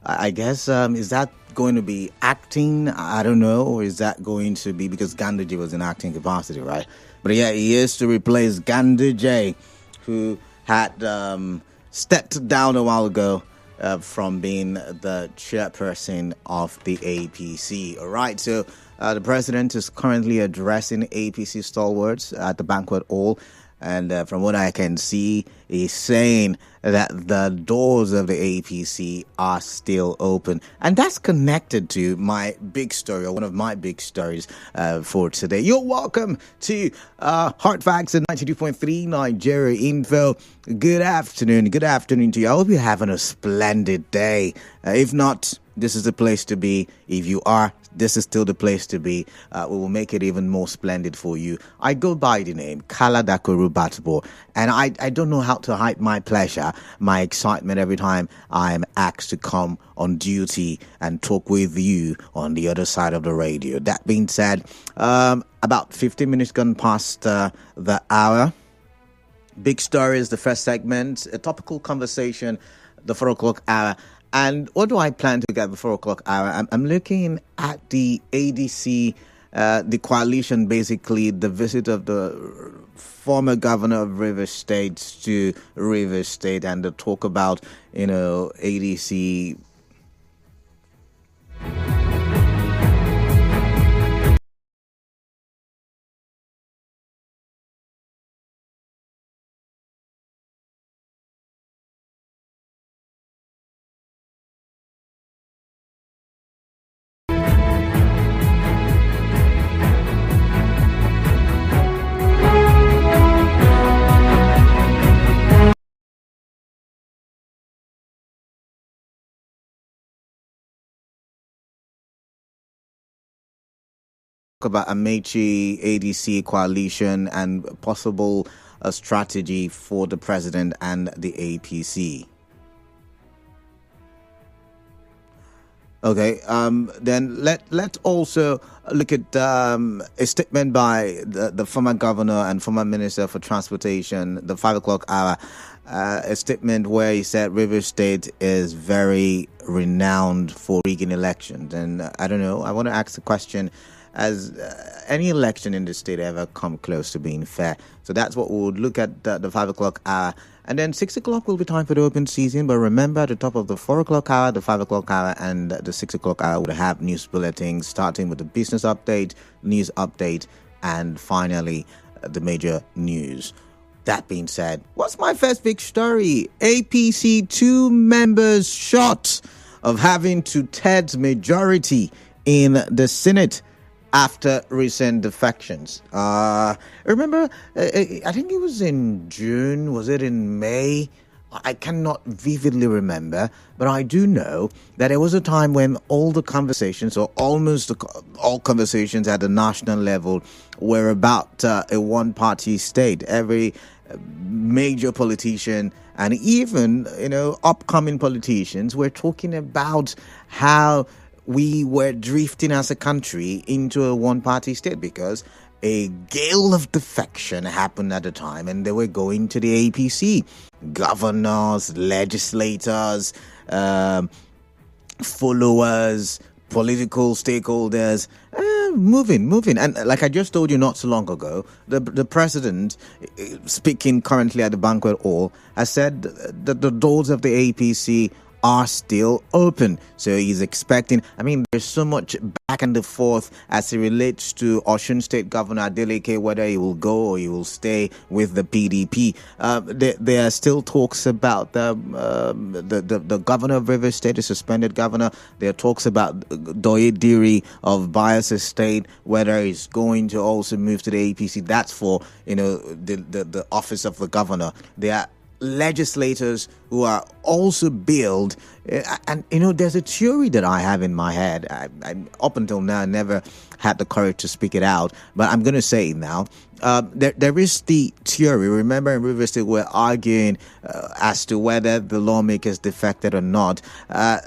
I guess, is that going to be acting? I don't know. Or is that going to be because Gandhi was in acting capacity, right? But yeah, he is to replace Gandhi, who had stepped down a while ago from being the chairperson of the APC. All right, so the president is currently addressing APC stalwarts at the banquet hall. And from what I can see, he's saying that the doors of the APC are still open. And that's connected to my big story, or one of my big stories for today. You're welcome to Hard Facts at 92.3 Nigeria Info. Good afternoon. Good afternoon to you. I hope you're having a splendid day. If not, this is the place to be. If you are, this is still the place to be. We will make it even more splendid for you. I go by the name Kala Dakoru Batbo, and I don't know how to hide my pleasure, my excitement every time I am asked to come on duty and talk with you on the other side of the radio. That being said, about 15 minutes gone past the hour. Big story is the first segment, a topical conversation, the 4 o'clock hour. And what do I plan to get before 4 o'clock hour? I'm looking at the ADC, the coalition, basically the visit of the former governor of Rivers State to Rivers State, and the talk about, ADC. About Amechi ADC coalition and possible strategy for the president and the APC. Okay, then let's also look at a statement by the former governor and former minister for transportation, the 5 o'clock hour, a statement where he said River State is very renowned for rigging elections. And I don't know, I want to ask the question, has any election in the state ever come close to being fair? So that's what we'll look at the 5 o'clock hour. And then 6 o'clock will be time for the open season. But remember, at the top of the 4 o'clock hour, the 5 o'clock hour, and the 6 o'clock hour will have news bulletins, starting with the business update, news update, and finally, the major news. That being said, what's my first big story? APC 2 members short of having two-thirds majority in the Senate after recent defections. Remember, I think it was in June, was it in May? I cannot vividly remember, but I do know that there was a time when all the conversations, or almost all conversations at the national level, were about a one-party state. Every major politician and even, upcoming politicians were talking about how we were drifting as a country into a one-party state because a gale of defection happened at the time, and they were going to the APC. Governors, legislators, followers, political stakeholders, moving. And like I just told you not so long ago, the president, speaking currently at the banquet hall, has said that the doors of the APC are still open. So he's expecting, there's so much back and forth as it relates to Osun State Governor Adeleke, whether he will go or he will stay with the PDP. There are still talks about the governor of Rivers State, the suspended governor. There are talks about Doye Diri of Bayelsa State, whether he's going to also move to the APC. That's for, the office of the governor. There are legislators who are also billed, and there's a theory that I have in my head. I up until now never had the courage to speak it out, but I'm going to say it now. There is the theory. Remember, in Rivers State, we're arguing as to whether the lawmakers defected or not.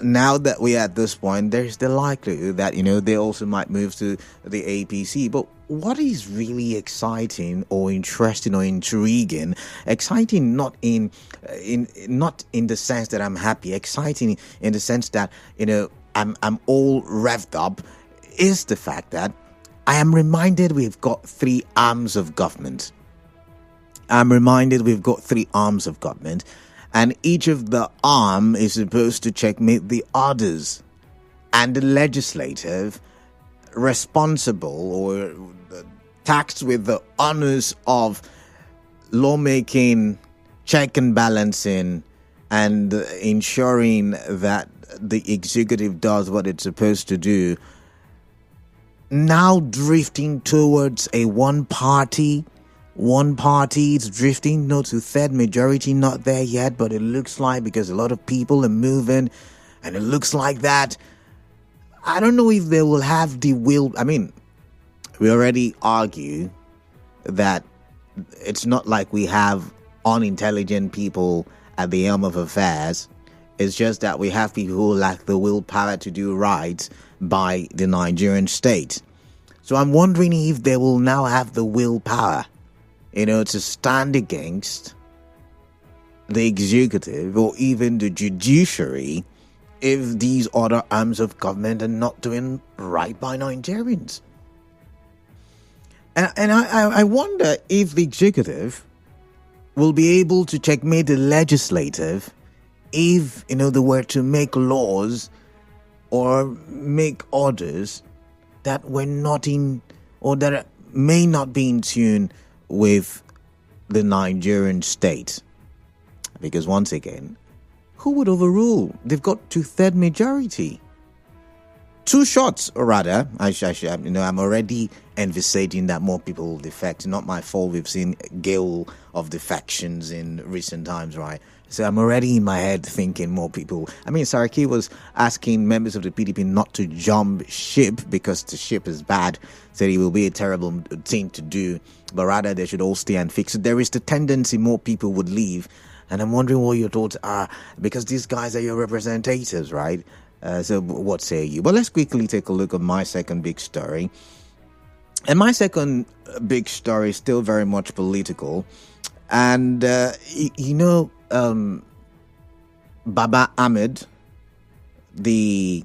Now that we're at this point, there's the likelihood that they also might move to the APC. But what is really exciting or interesting or intriguing? Exciting not not in the sense that I'm happy, exciting in the sense that, I'm all revved up, is the fact that I am reminded we've got three arms of government. I'm reminded we've got three arms of government, and each of the arm is supposed to checkmate the others. And the legislative, responsible or taxed with the honors of lawmaking, check and balancing, and ensuring that the executive does what it's supposed to do, now drifting towards a one party. It's drifting to third majority, not there yet, but it looks like, because a lot of people are moving, and it looks like that. I don't know if they will have the will. I mean, we already argue that it's not like we have unintelligent people at the helm of affairs. It's just that we have people who lack the willpower to do right by the Nigerian state. So I'm wondering if they will now have the willpower, to stand against the executive or even the judiciary if these other arms of government are not doing right by Nigerians. And I wonder if the executive will be able to checkmate the legislative if, they were to make laws or make orders that were not in, or that may not be in tune with the Nigerian state. Because once again, who would overrule? They've got 2/3 majority. Two shots, or rather, I'm already envisaging that more people will defect. Not my fault. We've seen gale of defections in recent times, right? So I'm already in my head thinking more people. I mean, Saraki was asking members of the PDP not to jump ship because the ship is bad. Said it will be a terrible thing to do, but rather they should all stay and fix it. There is the tendency more people would leave. And I'm wondering what your thoughts are, because these guys are your representatives, right? So what say you? Well, let's quickly take a look at my second big story. And my second big story is still very much political. And, Baba Ahmed, the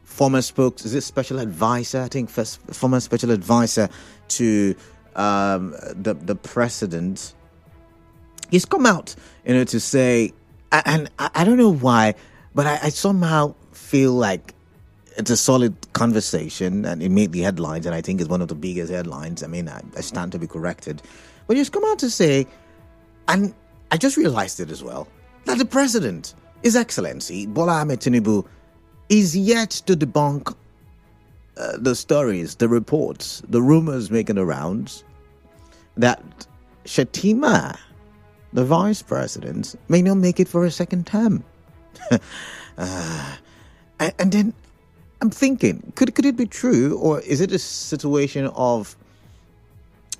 former special advisor, I think former special advisor to the president, he's come out, to say, and I don't know why, but I somehow feel like it's a solid conversation, and it made the headlines, and I think it's one of the biggest headlines. I mean, I stand to be corrected. But he's come out to say, and I just realized it as well, that the president, His Excellency, Bola Ahmed Tinubu, is yet to debunk the stories, the reports, the rumors making the rounds that Shettima, the vice president, may not make it for a second term. And then I'm thinking, could it be true, or is it a situation of,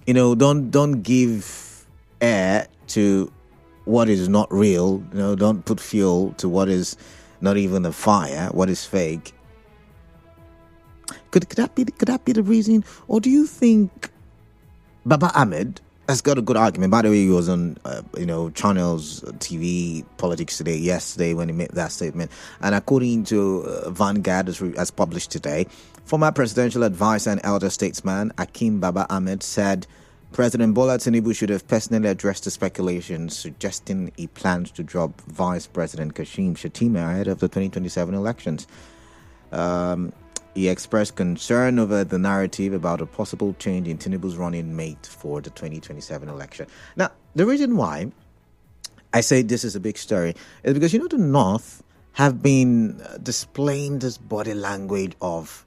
don't give air to what is not real, don't put fuel to what is not even a fire, what is fake? Could that be the reason, or do you think Baba Ahmed has got a good argument? By the way, he was on, Channels TV Politics Today yesterday when he made that statement. And according to Vanguard, as published today, former presidential advisor and elder statesman Akim Baba Ahmed said President Bola Tinubu should have personally addressed the speculations suggesting he plans to drop Vice President Kashim Shettima ahead of the 2027 elections. He expressed concern over the narrative about a possible change in Tinubu's running mate for the 2027 election. Now, the reason why I say this is a big story is because, the North have been displaying this body language of,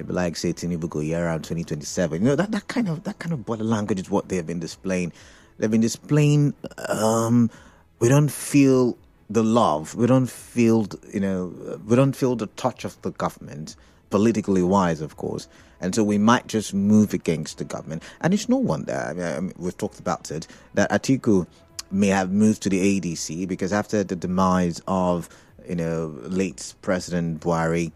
like, say, Tinubu go here around 2027. That kind of body language is what they have been displaying. They've been displaying, we don't feel the love, we don't feel the touch of the government, politically wise, of course, and so we might just move against the government. And it's no wonder, I mean, we've talked about it, that Atiku may have moved to the ADC, because after the demise of, late President Buhari,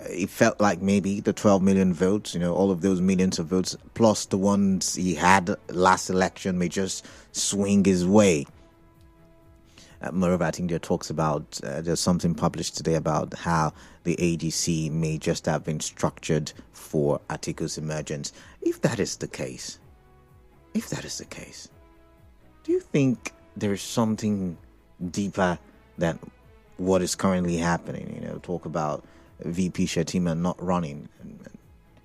it felt like maybe the 12 million votes, all of those millions of votes, plus the ones he had last election, may just swing his way. Moreover, I think there are talks about, there's something published today about how the ADC may just have been structured for Atiku's emergence. If that is the case, do you think there is something deeper than what is currently happening? Talk about VP Shettima not running.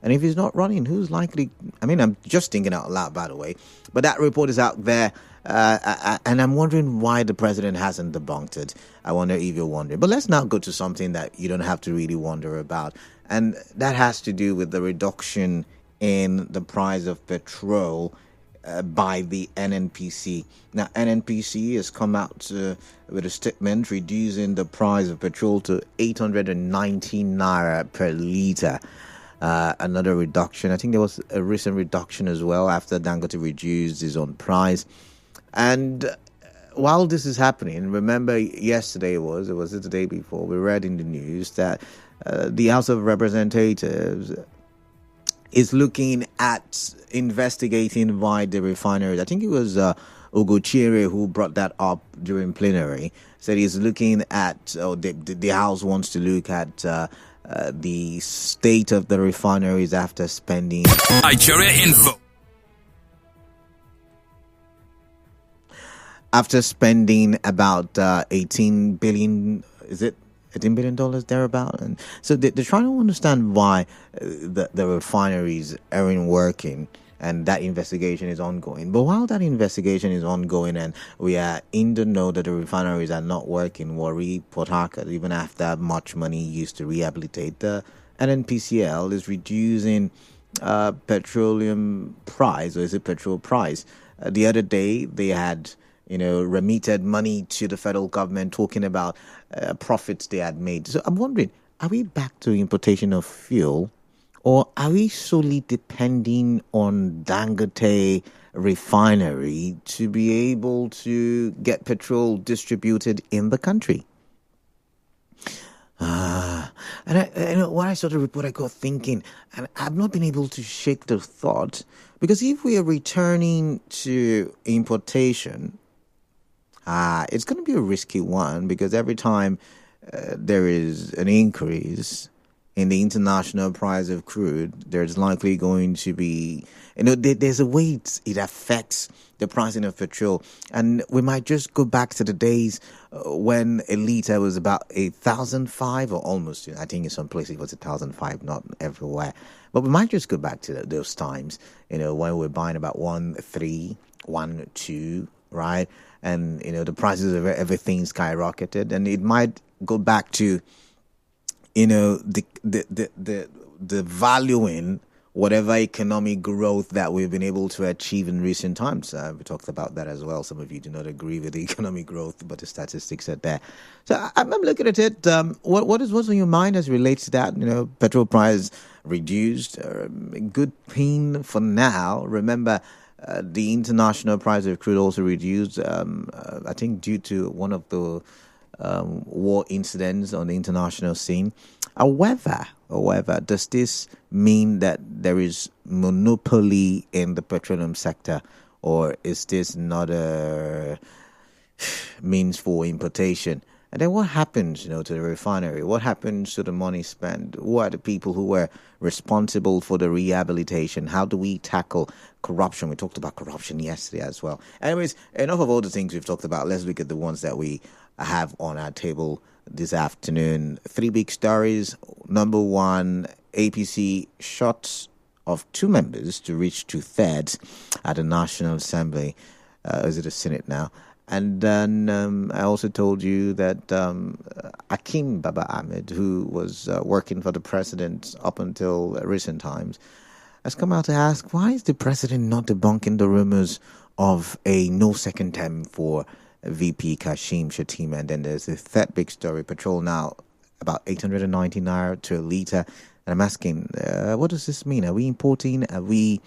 And if he's not running, who's likely? I mean, I'm just thinking out loud, by the way. But that report is out there. And I'm wondering why the president hasn't debunked it. I wonder if you're wondering. But let's now go to something that you don't have to really wonder about. And that has to do with the reduction in the price of petrol by the NNPC. Now, NNPC has come out with a statement reducing the price of petrol to 819 naira per litre. Another reduction. I think there was a recent reduction as well after Dangote reduced his own price. And while this is happening, remember yesterday was it the day before, we read in the news that the House of Representatives is looking at investigating why the refineries. I think it was Ogochire who brought that up during plenary. Said he's looking at, the House wants to look at the state of the refineries after spending Nigeria Info. After spending about 18 billion, is it $18 billion thereabout? And so they're trying to understand why the refineries aren't working, and that investigation is ongoing. But while that investigation is ongoing and we are in the know that the refineries are not working, Warri, Port Harcourt, even after much money used to rehabilitate, the NNPCL is reducing petroleum price, or is it petrol price? The other day they had remitted money to the federal government talking about profits they had made. So I'm wondering, are we back to importation of fuel, or are we solely depending on Dangote refinery to be able to get petrol distributed in the country? And when I saw the report, I got thinking, and I've not been able to shake the thought, because if we are returning to importation, it's going to be a risky one, because every time there is an increase in the international price of crude, there's likely going to be, there's a way it affects the pricing of petrol. And we might just go back to the days when a litre was about 1,005, or almost, I think in some places it was 1,005, not everywhere. But we might just go back to those times, when we're buying about 1.3, 1.2, right? And, the prices of everything skyrocketed. And it might go back to, the valuing whatever economic growth that we've been able to achieve in recent times. We talked about that as well. Some of you do not agree with the economic growth, but the statistics are there. So I'm looking at it. What's on your mind as it relates to that? Petrol price reduced, good thing for now. Remember, the international price of crude also reduced, I think due to one of the war incidents on the international scene. However, does this mean that there is monopoly in the petroleum sector, or is this not a means for importation? And then what happens, to the refinery? What happens to the money spent? Who are the people who were responsible for the rehabilitation? How do we tackle corruption? We talked about corruption yesterday as well. Anyways, enough of all the things we've talked about. Let's look at the ones that we have on our table this afternoon. 3 big stories. Number one, APC short of 2 members to reach 2/3 at the National Assembly. Is it the Senate now? And then I also told you that Akim Baba Ahmed, who was working for the president up until recent times, has come out to ask, why is the president not debunking the rumors of a no second term for VP Kashim Shettima? And then there's the third big story, petrol now about 890 naira to a litre. And I'm asking, what does this mean? Are we importing? Are we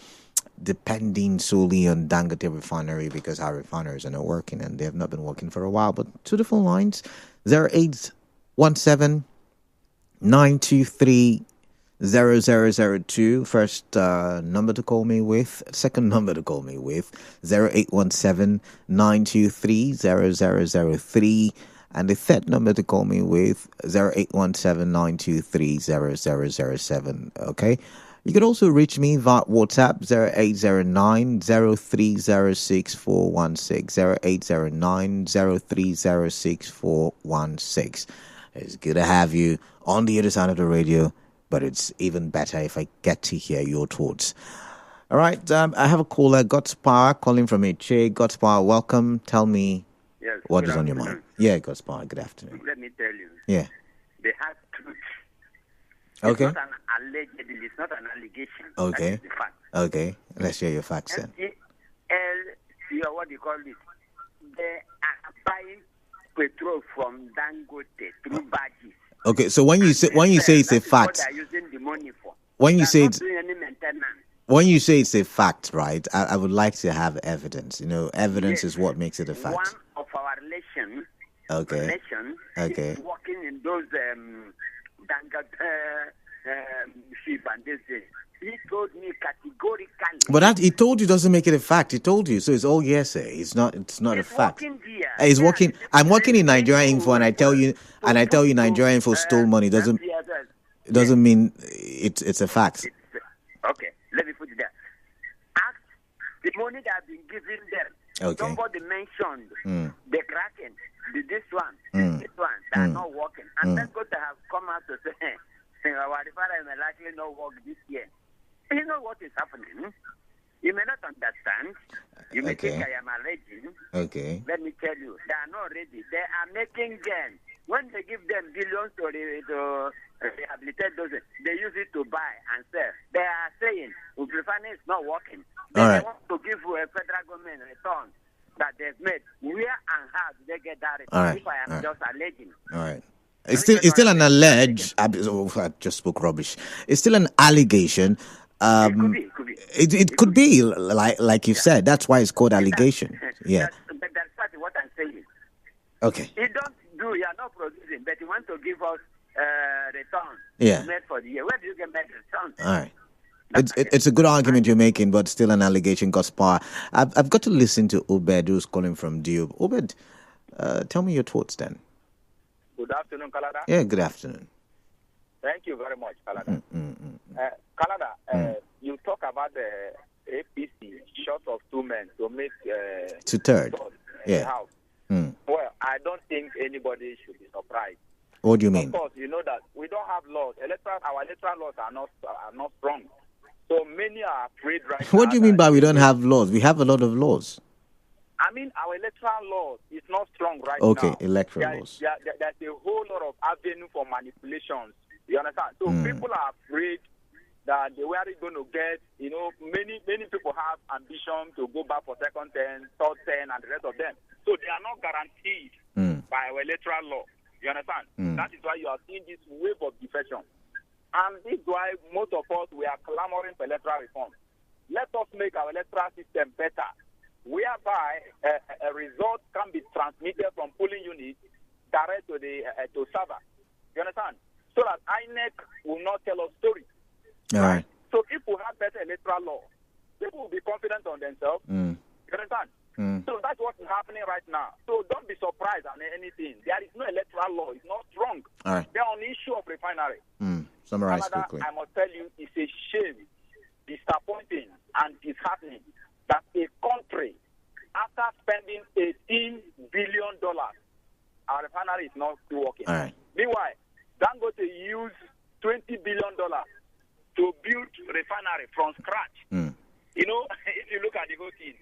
depending solely on Dangote refinery, because our refineries are not working, and they have not been working for a while? But to the phone lines, 0817 923 0002. First number to call me with. Second number to call me with 0817-923-0003. And the third number to call me with 0817-923-0007. Okay. You can also reach me via WhatsApp 0809-0306-416. 0809-0306-416. It's good to have you on the other side of the radio, but it's even better if I get to hear your thoughts. All right, I have a caller, Godspar, calling from Eche. Godspar, welcome. Tell me what is on your mind. Yeah, Godspar, good afternoon. Let me tell you. Yeah. They have truth. Okay. It's not an allegedly, it's not an allegation. Okay. That is the fact. Okay, let's hear your facts then. What do you call it? They are buying petrol from Dangote through badges. Okay, so when you say it's a fact, what they're using the money for. When you say it's doing any maintenance. When you say it's a fact, right? I would like to have evidence. Evidence is what makes it a fact. One of our relations, okay, is working in those Dangote ship, and this thing. He told me categorically. But he told you doesn't make it a fact. He told you, so it's all hearsay. It's not a fact. He's working. I'm working in Nigeria Info, and I tell you, Nigeria Info stole money. Doesn't mean it's a fact. Okay, let me put it there. Ask the money that I've been giving them. Okay. Somebody mentioned the Kraken, this one, that are not working, and then God have come out to say, our refinery may likely not work this year. You know what is happening? You may not understand. You may think I am alleging. Okay. Let me tell you, they are not ready. They are making gain. When they give them billions to rehabilitate those, they use it to buy and sell. They are saying, if refinery is not working, they want to give a federal government return that they've made. Where and how do they get that return? If I am just alleging. All right. It's still an alleged. I just spoke rubbish. It's still an allegation. It could be. It could be like you said. That's why it's called allegation. That's what I'm saying. Okay. You are not producing, but you want to give us return. Yeah. Made for the year. Where do you get made return? All right. It's a good argument you're making, but still an allegation, Gospar. I've got to listen to Obed, who's calling from Diop. Obed, tell me your thoughts then. Good afternoon, Kalada. Yeah, good afternoon. Thank you very much, Kalada. Kalada, you talk about the APC short of 2 men to make 2/3 house. Well, I don't think anybody should be surprised. What do you mean? Of course, you know that we don't have laws. Our electoral laws are not strong. So many are afraid right now. What do you mean by we don't have laws? We have a lot of laws. I mean, our electoral law is not strong right now. Okay, electoral laws. There's a whole lot of avenue for manipulations. You understand? So people are afraid that they were going to get, many people have ambition to go back for second term, third term, and the rest of them. So they are not guaranteed by our electoral law. You understand? That is why you are seeing this wave of defection. And this is why most of us, we are clamoring for electoral reform. Let us make our electoral system better, whereby a result can be transmitted from polling units direct to the server. You understand? So that INEC will not tell us stories. All right. So if we have better electoral law, people will be confident on themselves. You understand? So that's what is happening right now. So don't be surprised on anything. There is no electoral law. It's not strong. All right. They're on the issue of refinery. Summarize Canada, quickly. I must tell you, it's a shame, disappointing, and disheartening that a country, after spending $18 billion, our refinery is not working. All right. Meanwhile, Dangote used $20 billion to build refinery from scratch. If you look at the whole thing,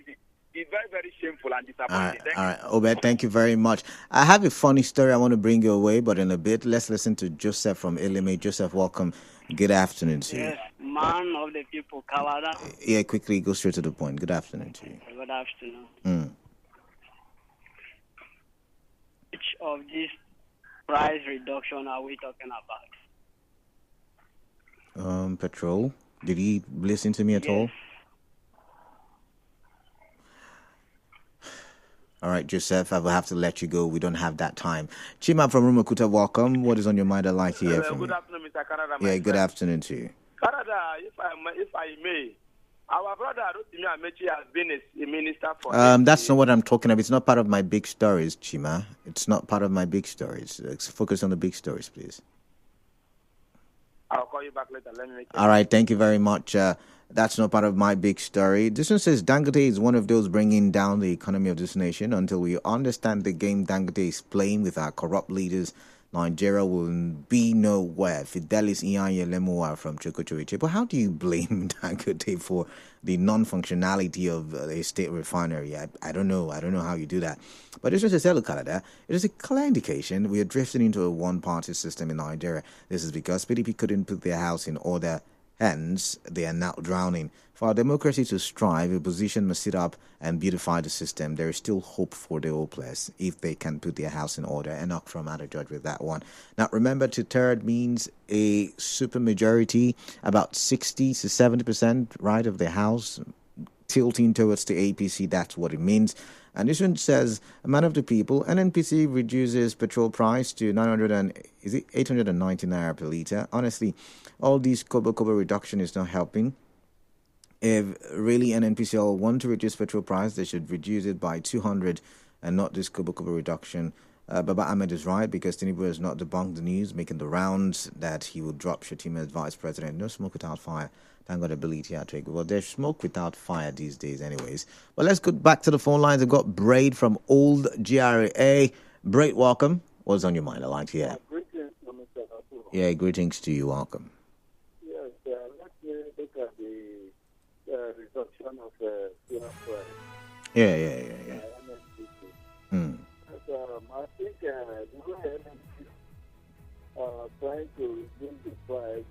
it's very, very shameful and disappointing. All right. Obed, thank you very much. I have a funny story I want to bring you away, but in a bit, let's listen to Joseph from Elime. Joseph, welcome. Good afternoon to you. Yes, man of the people, Kalada. Yeah, quickly, go straight to the point. Good afternoon to you. Good afternoon. Which of these price reduction are we talking about? Petrol. Did he listen to me at all? All right, Joseph, I will have to let you go. We don't have that time. Chima from Rumakuta, welcome. What is on your mind? I'd like to hear from you. Good afternoon, Mr. Canada. Yeah, good afternoon to you. Canada, if I may, our brother Rotimi Amechi has been a minister for. That's not what I'm talking about. It's not part of my big stories, Chima. It's not part of my big stories. Let's focus on the big stories, please. I'll call you back later. Let me make it. All right, thank you very much. That's not part of my big story. This one says Dangote is one of those bringing down the economy of this nation. Until we understand the game Dangote is playing with our corrupt leaders, Nigeria will be nowhere. Fidelis Iyanye Lemoa from Chokochoriche. But how do you blame Dangote for the non-functionality of a state refinery? I don't know. I don't know how you do that. But it's just a sell Canada. It is a clear indication we are drifting into a one-party system in Nigeria. This is because PDP couldn't put their house in order. Hence, they are now drowning. For our democracy to strive, opposition must sit up and beautify the system. There is still hope for the hopeless if they can put their house in order. Enoch from Out of Judge with that one. Now, remember, two-thirds means a supermajority, about 60 to 70%, right, of the house tilting towards the APC. That's what it means. And this one says, a man of the people, NNPCL reduces petrol price to 890 naira per litre. Honestly, all these kobo reduction is not helping. If really NNPCL want to reduce petrol price, they should reduce it by 200 and not this kobo reduction. Baba Ahmed is right because Tinubu has not debunked the news making the rounds that he will drop Shettima as vice president. No smoke without fire. Thank God ability to take. Well, there's smoke without fire these days anyways. But let's go back to the phone lines. I've got Braid from Old GRA. Braid, welcome. What's on your mind? I like to hear. Greetings to Mr. Apu. Yeah, greetings to you. Welcome. Yes, let me look at the reduction of fuel price. Yeah. NNPC. I think the way NNPC trying to reduce the price,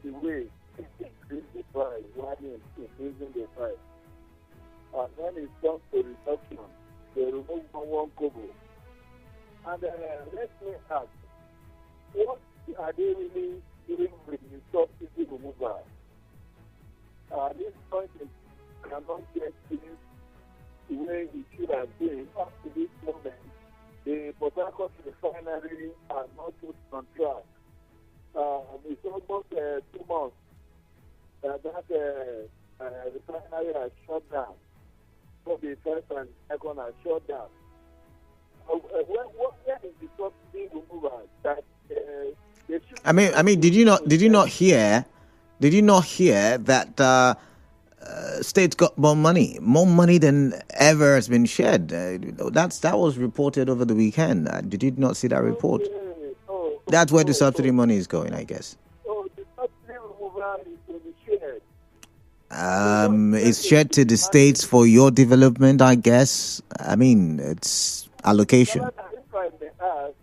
the way increase the price, while increasing the price. And when it comes to reduction, they remove one kobo. And let me ask, what are they really doing with the subsidy removal? This point cannot get things the way it should have been up to this moment. The Port Harcourt refinery are not put on track. It's almost 2 months that refinery has shut down. So the first and second are shut down. Where is the subsidy removal that they should? I mean, did you not hear that states got more money than ever has been shared? That was reported over the weekend. Did you not see that report? That's where the subsidy money is going, I guess. The subsidy removal is to be shared. It's shared to the states for your development, I guess. I mean, it's allocation. If I may ask,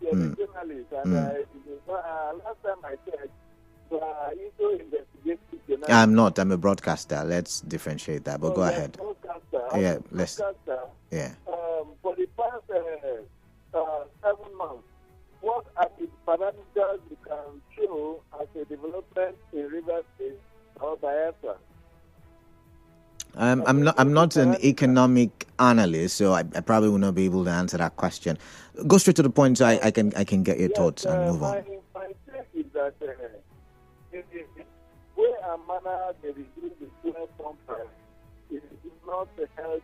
you're a journalist, and last time I checked, into investigation. I'm not. I'm a broadcaster. Let's differentiate that. But go ahead. Yeah, let's. Yeah. For the past 7 months, what are the parameters you can show as a development in Rivers State or Biafra? I'm not an economic analyst, so I probably will not be able to answer that question. Go straight to the point, so I can get your thoughts and move on. My take is that the way and manner they reduce the fuel pump price is not held,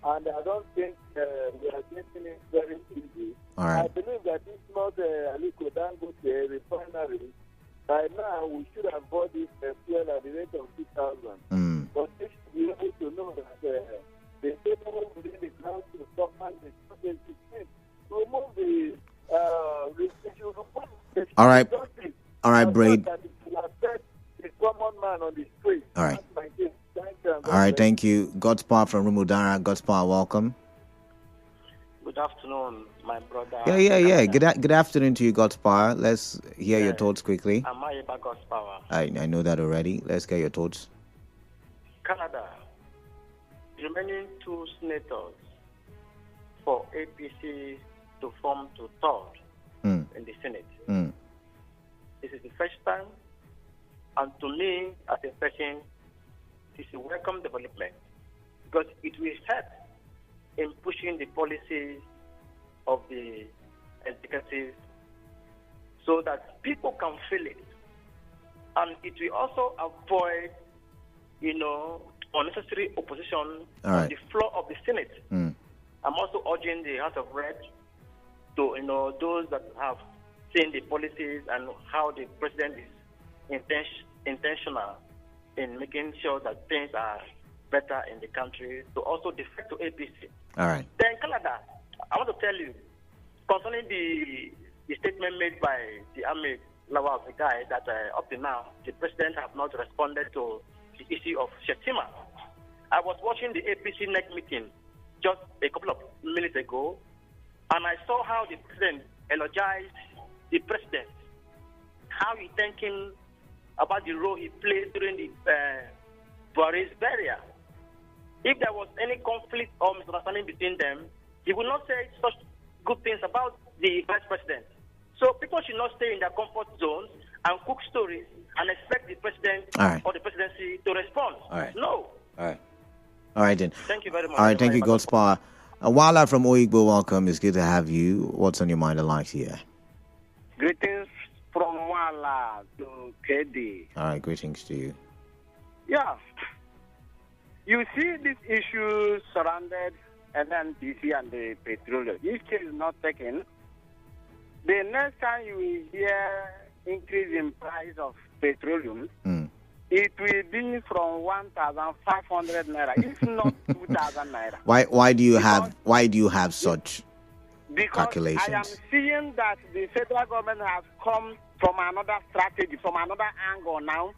and I don't think we are getting it very easy. All right. I believe that it's not Aliko Dangote refinery. By now, we should have bought this fuel at the rate of 2,000. But they should be able to know that the people within the council stop and remove the All right, Braid. The common man on the street. All right. All right, thank you. God's Power from Rumudara. God's Power, welcome. Good afternoon, my brother. Yeah. Good afternoon to you, God's Power. Let's hear your thoughts quickly. Am I about God's Power? I know that already. Let's get your thoughts. Canada, remaining 2 senators for APC to form to third in the Senate. This is the first time, and to me, as a person, this is a welcome development because it will help in pushing the policies of the executive so that people can feel it. And it will also avoid, unnecessary opposition on the floor of the Senate. I'm also urging the House of Reps to, those that have seen the policies and how the president is intentional in making sure that things are better in the country, to also defect to APC. All right. Then Canada, I want to tell you, concerning the statement made by the Ahmed of the guy that up to now, the president have not responded to the issue of Shettima. I was watching the APC next meeting just a couple of minutes ago, and I saw how the president eulogized the president, how he thanked him about the role he played during the Buhari's burial. If there was any conflict or misunderstanding between them, he would not say such good things about the vice president. So people should not stay in their comfort zones and cook stories and expect the president or the presidency to respond. No. All right, then. Thank you very much. All right, thank you, God's Power. Wala from Oyigbo, welcome. It's good to have you. What's on your mind? I'd like to hear. Greetings from Wala to KD. All right, greetings to you. Yeah. You see these issues surrounded NNPC and the petroleum. This case is not taken. The next time you will hear increase in price of petroleum, it will be from 1,500 naira, if not 2,000 naira. Why do you have such calculations? I am seeing that the federal government has come from another strategy, from another angle now.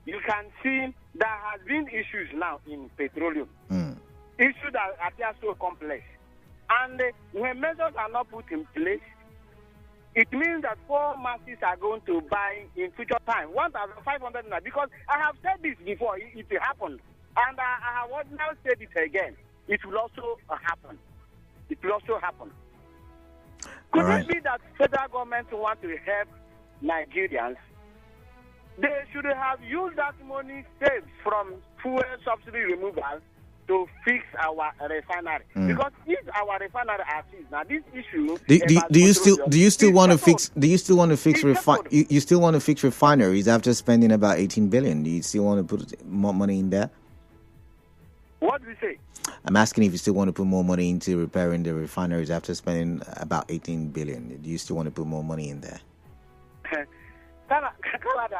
You can see there has been issues now in petroleum. Issues that appear so complex. And when measures are not put in place, it means that poor masses are going to buy in future time 1,500 naira. Because I have said this before, it happened. And I have now said it again. It will also happen. It will also happen. Could it be that federal government want to help Nigerians? They should have used that money saved from fuel subsidy removal to fix our refinery. Because if our refinery are fixed, now this issue. Do you still want to fix refineries after spending about 18 billion? Do you still want to put more money in there? What do you say? I'm asking if you still want to put more money into repairing the refineries after spending about 18 billion. Do you still want to put more money in there? Canada,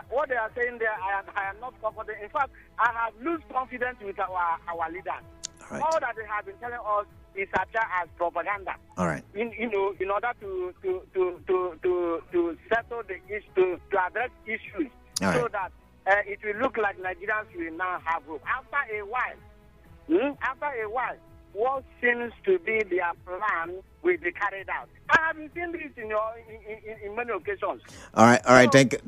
what they are saying there, I am not comfortable. In fact, I have lost confidence with our leaders. All that they have been telling us is such as propaganda. All right. In order to settle the issue, to address issues, so that it will look like Nigerians will now have hope. After a while, what seems to be their plan will be carried out. I have been seeing this in many occasions. All right. So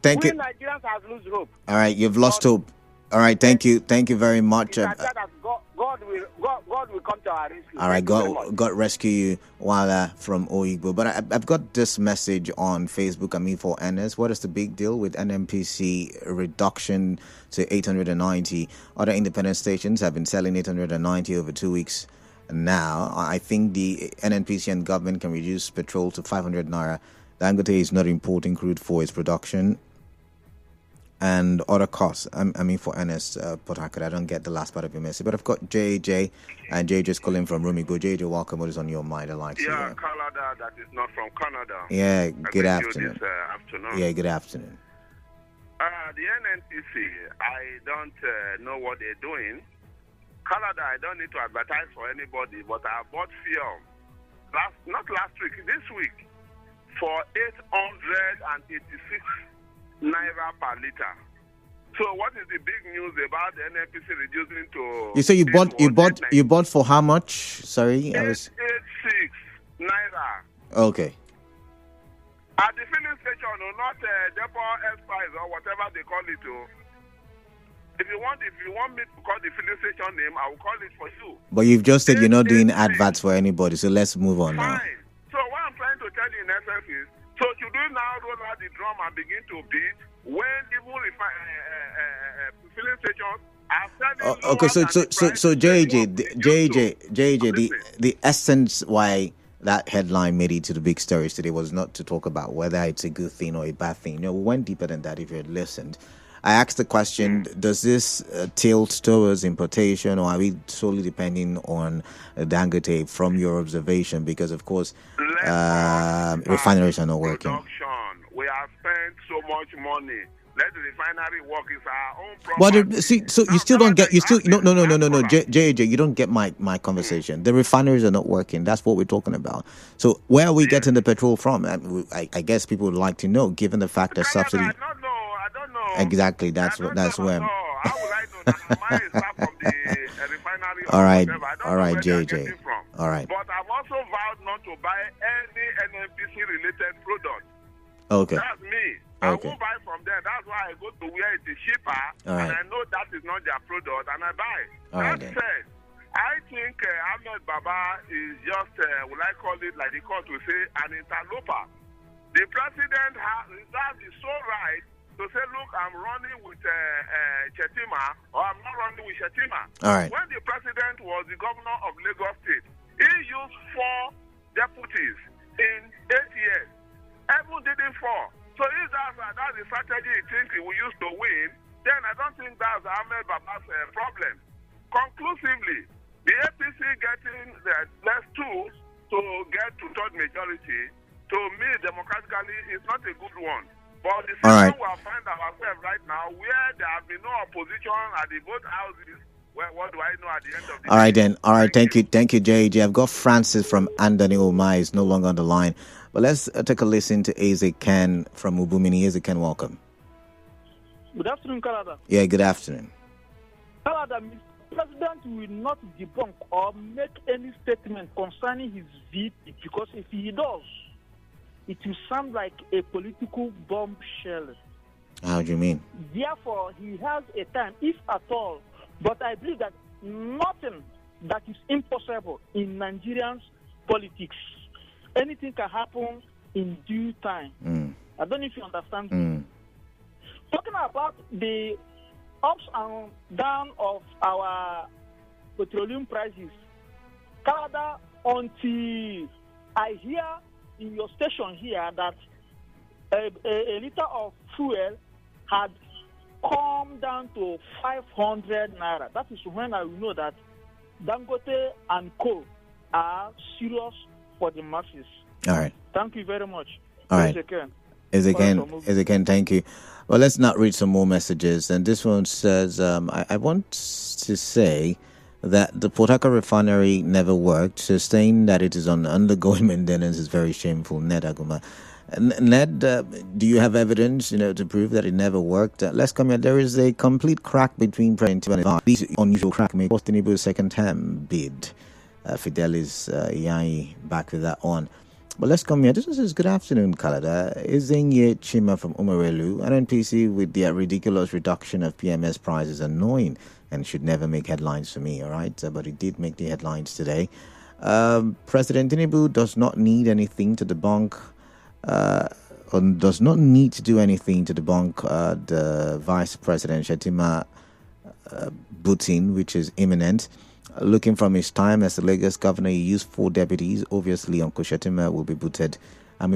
Thank you. We Nigerians have lost hope. All right, you've lost hope. All right, thank you very much. God will come to our rescue. All right, God rescue you, Wala from Oyigbo. But I've got this message on Facebook. For NS, what is the big deal with NNPC reduction to 890? Other independent stations have been selling 890 over 2 weeks. Now, I think the NNPC and government can reduce petrol to 500 naira. Dangote is not importing crude for its production and other costs. For NS Port Harcourt, I don't get the last part of your message. But I've got JJ, and JJ's calling from Rumigbo. JJ, welcome. What is on your mind? Canada, that is not from Canada. Yeah, good afternoon. This afternoon. Yeah, good afternoon. The NNPC, I don't know what they're doing. Canada, I don't need to advertise for anybody, but I bought fuel not last week, this week, for 886 naira per liter. So what is the big news about the NNPC reducing to? You say you bought for how much? Sorry, 886 naira. Okay. At the filling station, not depot price or whatever they call it. If you want me to call the filling station name, I will call it for you. But you've just said you're not doing adverts for anybody, so let's move on now. Fine. So what I'm trying to tell you in essence is, so should we now roll out the drum and begin to beat when even filling stations Okay, so JJ, the essence why that headline made it to the big stories today was not to talk about whether it's a good thing or a bad thing. We went deeper than that if you had listened. I asked the question, does this tilt towards importation, or are we solely depending on Dangote from your observation? Because, of course, refineries are not working. We have spent so much money. Let the refinery work. It's our own property. But you still don't get, no, JJ, you don't get my conversation. The refineries are not working. That's what we're talking about. So where are we getting the petrol from? I guess people would like to know, given the fact that subsidy. I don't know. Exactly, that's where. How would I know that mine is not from the refinery? All right, JJ. All right. But I've also vowed not to buy any NNPC related product. Okay. That's me. I won't buy from them. That's why I go to where it is cheaper, and I know that is not their product, and I buy. That said, I think Ahmed Baba is just, will I call it like the court will say, an interloper. The president is so right to say, look, I'm running with Shettima, or I'm not running with Shettima. All right. When the president was the governor of Lagos State, he used 4 deputies in 8 years. Everyone didn't fall. So if that's the strategy he thinks he will use to win, then I don't think that's Ahmed Baba's problem. Conclusively, the APC getting the less 2 to get to third majority, to me, democratically, is not a good one. But the situation we find ourselves right now, where there have been no opposition at the vote houses, well, what do I know at the end of the day? All right, then. All right, thank you, JJ. I've got Francis from Andani Omai is no longer on the line. But let's take a listen to Eze Ken from Ubumini. Eze Ken, welcome. Good afternoon, Canada. Yeah, good afternoon. Canada, Mr. President will not debunk or make any statement concerning his VP, because if he does, it will sound like a political bombshell. How do you mean? Therefore, he has a time, if at all. But I believe that nothing that is impossible in Nigerian politics. Anything can happen in due time. I don't know if you understand me. Talking about the ups and downs of our petroleum prices, Canada, until I hear in your station here that a liter of fuel had come down to 500 naira. That is when I will know that Dangote and Co are serious for the masses. All right. Thank you very much. All right. Eze Ken, thank you. Well, let's not read some more messages. And this one says, I want to say that the Port Harcourt refinery never worked. So saying that it is undergoing maintenance is very shameful. Ned Aguma. Ned, do you have evidence, to prove that it never worked? Let's come here. There is a complete crack between President and these unusual crack may cost Tinubu's second-term bid. Fidelis Yai back with that on. But let's come here. This is good afternoon, Canada. Izenye Chima from Umarelu. NNPC with their ridiculous reduction of PMS price is annoying and should never make headlines for me, all right? But it did make the headlines today. President Tinubu does not need anything to debunk, or does not need to do anything to debunk the Vice President Shettima booting, which is imminent. Looking from his time as the Lagos governor, he used 4 deputies. Obviously, Uncle Shettima will be booted.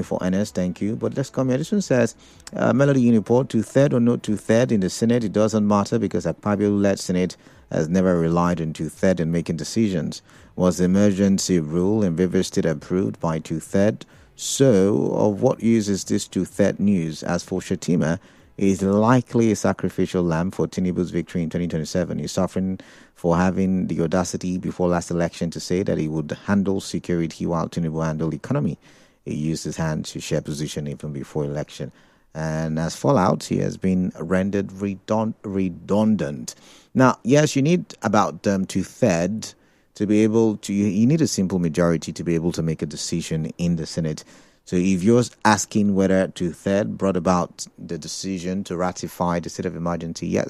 For Ernest, thank you. But let's come here. This one says, Melody Uniport, 2/3 or not 2/3 in the Senate, it doesn't matter because Akpabio-led Senate has never relied on 2/3 in making decisions. Was the emergency rule in Rivers State approved by 2/3? So, of what use is this 2/3 news? As for Shettima, is likely a sacrificial lamb for Tinubu's victory in 2027. He's suffering for having the audacity before last election to say that he would handle security while Tinubu handled economy. He used his hand to share position even before election. And as fallout, he has been rendered redundant. Now, yes, you need about 2/3 to be able to, you need a simple majority to be able to make a decision in the Senate. So if you're asking whether 2/3 brought about the decision to ratify the state of emergency, yes,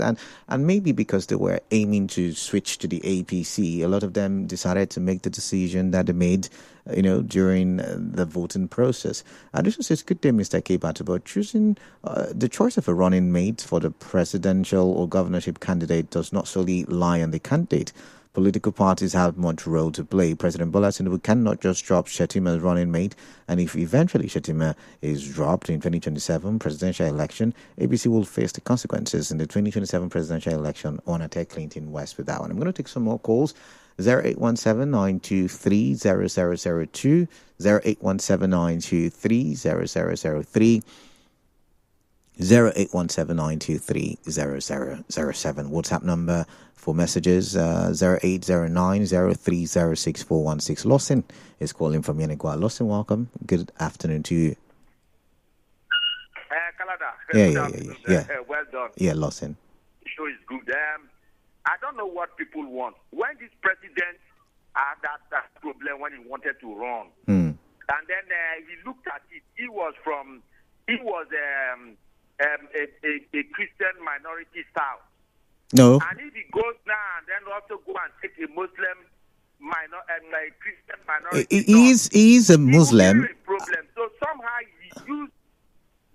and maybe because they were aiming to switch to the APC, a lot of them decided to make the decision that they made during the voting process. Addition says, good day, Mr. Kebata, but choosing the choice of a running mate for the presidential or governorship candidate does not solely lie on the candidate. Political parties have much role to play. President Bola Tinubu cannot just drop Shettima as running mate, and if eventually Shettima is dropped in 2027 presidential election, ABC will face the consequences in the 2027 presidential election on Attack Clinton West with that one. I'm going to take some more calls. 0817-923-0002, 0817-923-0003, 0817-923-0007. WhatsApp number for messages 0809-0306416. Lawson is calling from Yanagua. Lawson, welcome. Good afternoon to you. Canada. Yeah. Well done. Yeah, Lawson. The show is good. I don't know what people want. When this president had that problem when he wanted to run, and then he looked at it, he was a Christian minority south. No. And if he goes now and then also go and take a Muslim Christian minority, he's a Muslim. He will be a problem. So somehow he used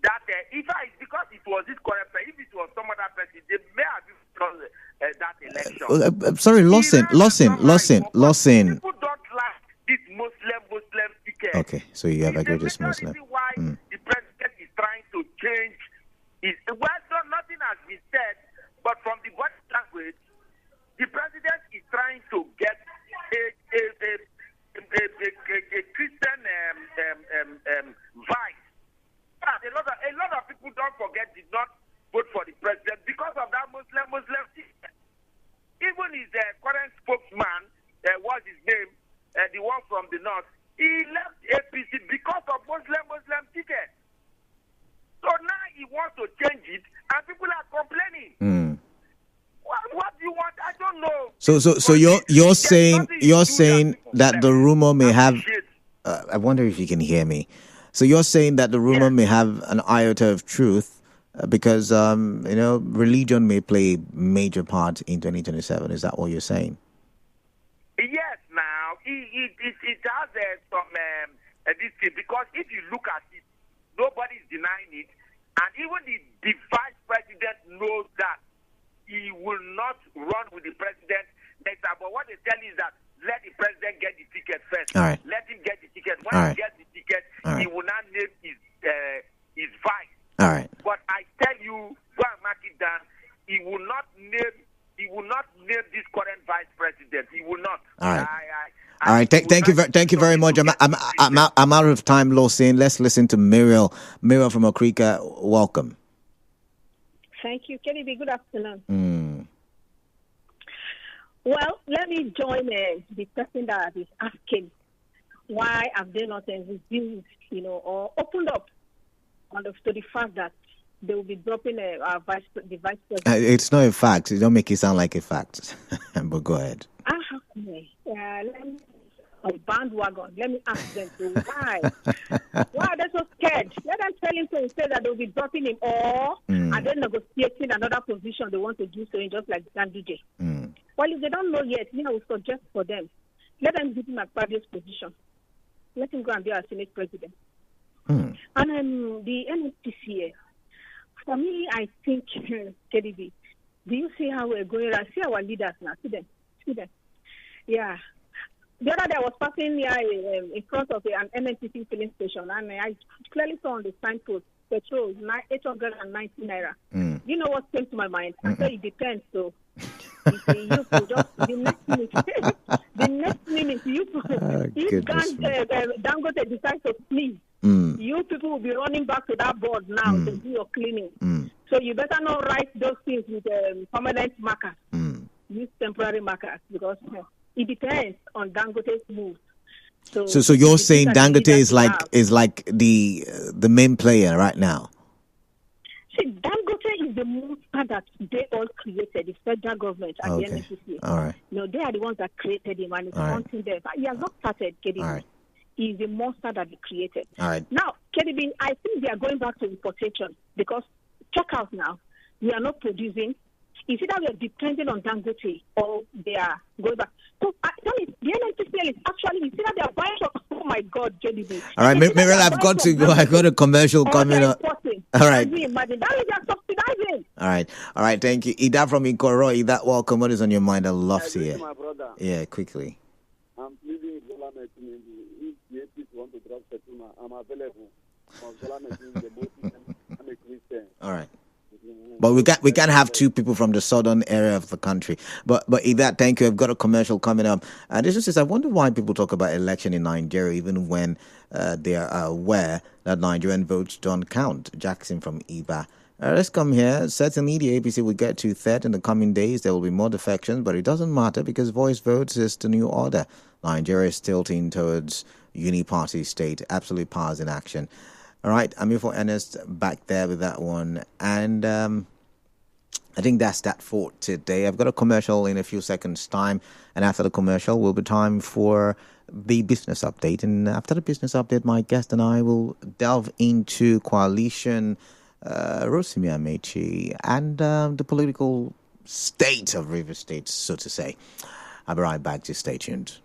that. Because it was this current person, if it was some other person, they may have used that election. Sorry, Lawson. People don't like this Muslim ticket. Okay, so you have agreed this Muslim. Why the president is trying to change his... Well, nothing has been said, but from the body language, the president is trying to get a Christian vice. A lot of people, don't forget, did not vote for the president because of that Muslim ticket. Even his current spokesman, what's his name, the one from the north, he left APC because of Muslim ticket. So now he wants to change it, and people are complaining. What do you want? I don't know. So you're saying that the rumor may have. I wonder if you can hear me. So you're saying that the rumor may have an iota of truth because religion may play a major part in 2027. Is that what you're saying? Yes. Now it has some this thing, because if you look at it, nobody is denying it, and even the vice president knows that he will not run with the president next time. But what they tell you is that let the president get the ticket first. All right. Let him get the ticket. When he gets the ticket, he will not name his vice. All right. But I tell you, go and mark it down. He will not name this current vice president. He will not. All right. All right. Thank you very much. I'm out of time, Lawson. Let's listen to Muriel. Muriel from Okrika. Welcome. Thank you, KDB. Good afternoon. Well, let me join the person that is asking why have they not revealed, or opened up to the fact that they will be dropping the vice president. It's not a fact. You don't make it sound like a fact. But go ahead. A bandwagon. Let me ask them why. Why are they so scared? Let them tell him to instead that they'll be dropping him, or are they negotiating another position they want to do so, just like Ganduje? Well, if they don't know yet, I will suggest for them, let them give him a previous position. Let him go and be our Senate president. And the NNPCL, for me, I think, KDB, do you see how we're going? I see our leaders now. See them. Yeah. The other day I was passing here in front of an NNPCL filling station, and I clearly saw on the signpost, Petrol, 890 naira. You know what came to my mind? I said, it depends, so... the next minute, if Dangote decides to flee, you people will be running back to that board now to do your cleaning. So you better not write those things with permanent markers. Use temporary markers, because it depends on Dangote's move. So you're saying Dangote is like the main player right now? See, Dangote is the monster that they all created, the federal government and the NNPCL. All right. They are the ones that created him, and it's haunting them. But he has not started getting it. He's the monster that they created. All right. Now, KDB, I think they are going back to importation, because check out now, we are not producing, It's either we are depending on Dangote or they are going back. So the NNPCL is actually, it's either they are buying from, oh my God, JDB. All right, Mirel, I've got to go. I got a commercial coming up. All right. Can you imagine? That is just subsidizing. All right, thank you. Ida from Ikoro, Ida, welcome. What is on your mind? I'd love to hear. My brother. Yeah, quickly. I'm living in Solana. If the APs want to drop Shettima, I'm available. I'm a Christian. All right. But we can't have two people from the southern area of the country. But Ida, thank you. I've got a commercial coming up. This is I wonder why people talk about election in Nigeria even when they are aware that Nigerian votes don't count. Jackson from Iba. Let's come here. Certainly, the APC will get to third in the coming days. There will be more defections, but it doesn't matter because voice votes is the new order. Nigeria is tilting towards uni-party state. Absolute powers in action. All right, I'm here for Ernest back there with that one. And I think that's that for today. I've got a commercial in a few seconds' time. And after the commercial will be time for the business update. And after the business update, my guest and I will delve into coalition Rotimi Amechi and the political state of Rivers State, so to say. I'll be right back. Just stay tuned.